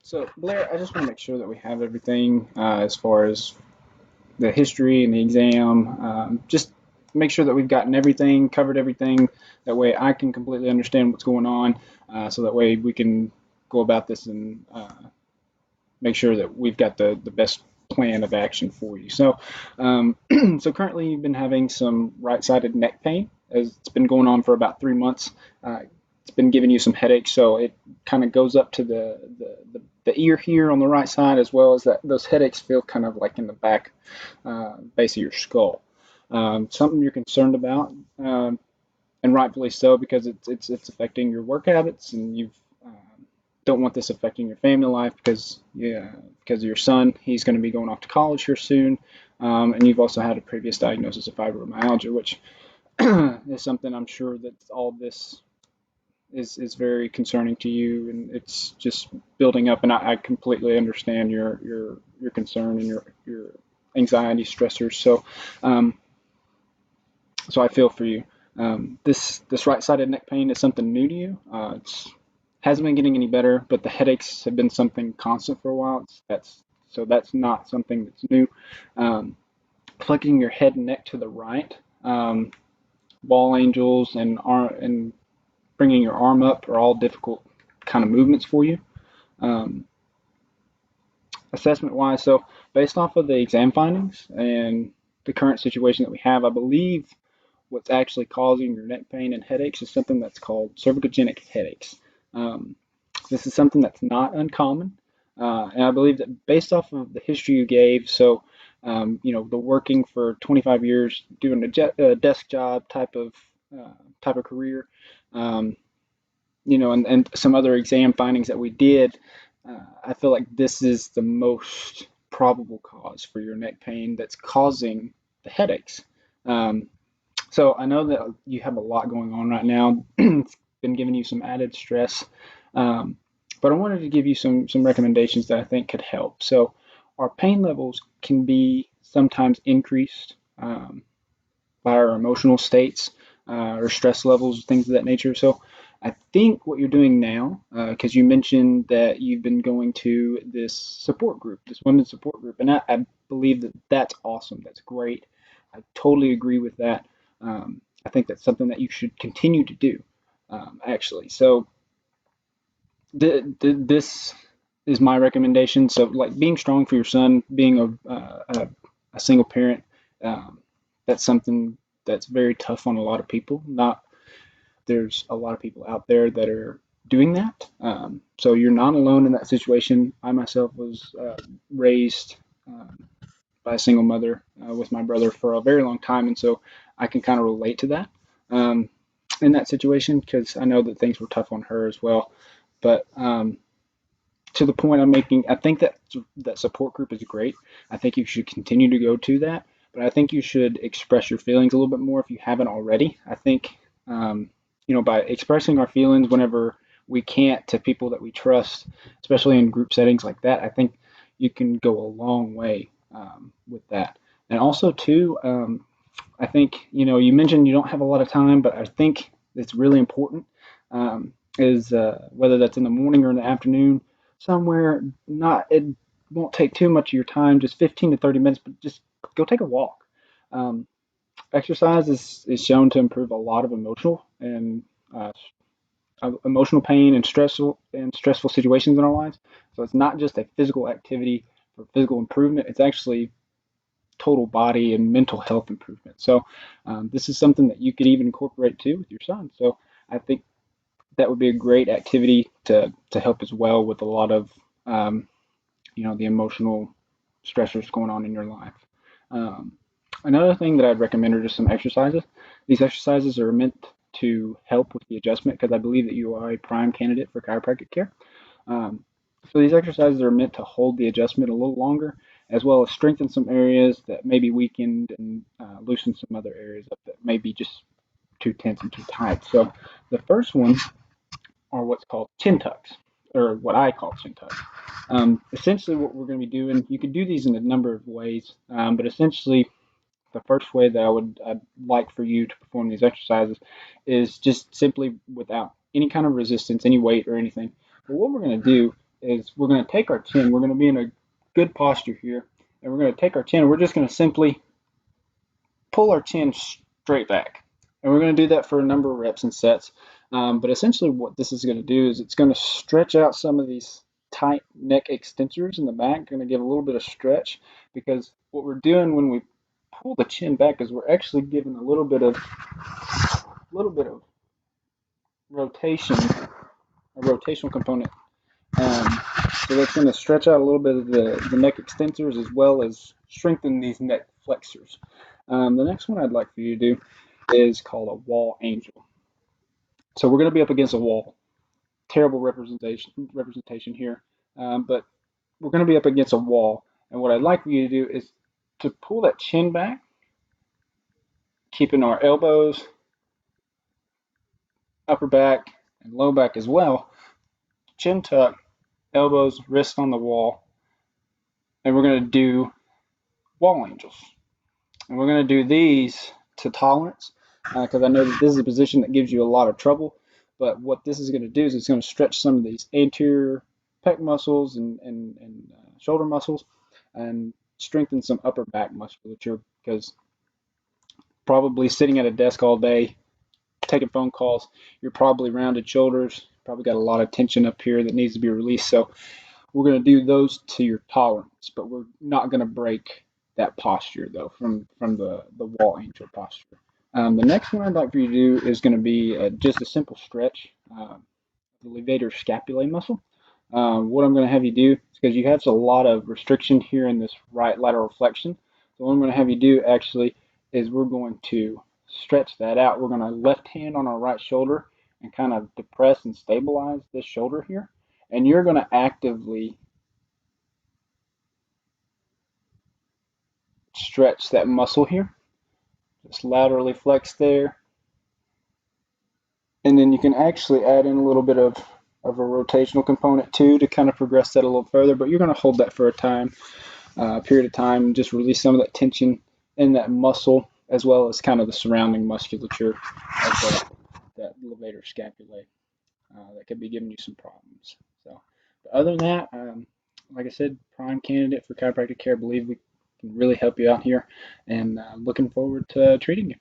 So, Blair, I just want to make sure that we have everything as far as the history and the exam. Just make sure that we've gotten everything, covered everything. That way I can completely understand what's going on. So that way we can go about this and make sure that we've got the best plan of action for you. So, so currently you've been having some right-sided neck pain as it's been going on for about 3 months. It's been giving you some headaches, so it kind of goes up to the ear here on the right side, as well as that those headaches feel kind of like in the back base of your skull. Something you're concerned about, and rightfully so, because it's affecting your work habits, and you don't want this affecting your family life because because of your son. He's going to be going off to college here soon, and you've also had a previous diagnosis of fibromyalgia, which is something I'm sure that all this is very concerning to you, and it's just building up. And I completely understand your concern and your anxiety stressors. Um, so I feel for you. This right-sided neck pain is something new to you. It's hasn't been getting any better, but the headaches have been something constant for a while. That's not something that's new. Um, Plugging your head and neck to the right, um, ball angels and bringing your arm up are all difficult kind of movements for you. Um, Assessment wise, so based off of the exam findings and the current situation that we have, I believe what's actually causing your neck pain and headaches is something that's called cervicogenic headaches. Um, this is something that's not uncommon, and I believe that based off of the history you gave, the working for 25 years, doing a desk job type of career, um, and some other exam findings that we did, I feel like this is the most probable cause for your neck pain that's causing the headaches. Um, so I know that you have a lot going on right now. It's been giving you some added stress, um, but I wanted to give you some recommendations that I think could help. So our pain levels can be sometimes increased by our emotional states or stress levels, things of that nature. So I think what you're doing now, because you mentioned that you've been going to this support group, this women's support group, and I believe that that's awesome. That's great. I totally agree with that. I think that's something that you should continue to do, actually. So this is my recommendation. So, like being strong for your son, being a single parent, um, that's something that's very tough on a lot of people. Not There's a lot of people out there that are doing that. So you're not alone in that situation. I myself was raised by a single mother with my brother for a very long time, and so I can kind of relate to that um, in that situation because I know that things were tough on her as well. But to the point I'm making, I think that support group is great. I think you should continue to go to that, but I think you should express your feelings a little bit more if you haven't already. I think by expressing our feelings whenever we can't to people that we trust, especially in group settings like that, I think you can go a long way with that. And also too, I think you mentioned you don't have a lot of time, but I think it's really important is whether that's in the morning or in the afternoon, somewhere not it won't take too much of your time, just 15 to 30 minutes, but just go take a walk. Um, Exercise is shown to improve a lot of uh, emotional pain and stressful situations in our lives. So it's not just a physical activity for physical improvement; it's actually total body and mental health improvement. So this is something that you could even incorporate too with your son. So I think that would be a great activity to help as well with a lot of um, the emotional stressors going on in your life. Um, Another thing that I'd recommend are just some exercises. These exercises are meant to help with the adjustment because I believe that you are a prime candidate for chiropractic care. Um, so these exercises are meant to hold the adjustment a little longer, as well as strengthen some areas that may be weakened and loosen some other areas up that may be just too tense and too tight. So the first one are what's called chin tucks, or what I call chin tucks. Essentially, what we're going to be doing, you can do these in a number of ways, but essentially, the first way that I'd like for you to perform these exercises is just simply without any kind of resistance, any weight or anything. But what we're going to do is we're going to take our chin. We're going to be in a good posture here, and we're going to take our chin. And we're just going to simply pull our chin straight back. And we're going to do that for a number of reps and sets. But essentially what this is going to do is it's going to stretch out some of these tight neck extensors in the back, going to give a little bit of stretch, because what we're doing when we pull the chin back is we're actually giving a little bit of rotation, a rotational component. Um, so that's going to stretch out a little bit of the neck extensors as well as strengthen these neck flexors. The next one I'd like for you to do is called a wall angel. So we're going to be up against a wall. Terrible representation here, but we're going to be up against a wall. And what I'd like for you to do is to pull that chin back, keeping our elbows, upper back, and low back as well. Chin tuck, elbows, wrists on the wall, and we're going to do wall angels. And we're going to do these to tolerance, because I know that this is a position that gives you a lot of trouble. But what this is going to do is it's going to stretch some of these anterior pec muscles and shoulder muscles, and strengthen some upper back musculature, because probably sitting at a desk all day, taking phone calls, you're probably rounded shoulders, probably got a lot of tension up here that needs to be released. So we're going to do those to your tolerance, but we're not going to break that posture though from the wall angel posture. The next one I'd like for you to do is going to be just a simple stretch, the levator scapulae muscle. What I'm going to have you do is, because you have a lot of restriction here in this right lateral flexion, so what I'm going to have you do actually is we're going to stretch that out. We're going to left hand on our right shoulder and kind of depress and stabilize this shoulder here, and you're going to actively stretch that muscle here. Just laterally flex there. And then you can actually add in a little bit of a rotational component too to kind of progress that a little further, but you're going to hold that for a period of time, and just release some of that tension in that muscle as well as kind of the surrounding musculature of that levator scapulae that could be giving you some problems. So, but other than that, like I said, prime candidate for chiropractic care. I believe we can really help you out here, and looking forward to treating you.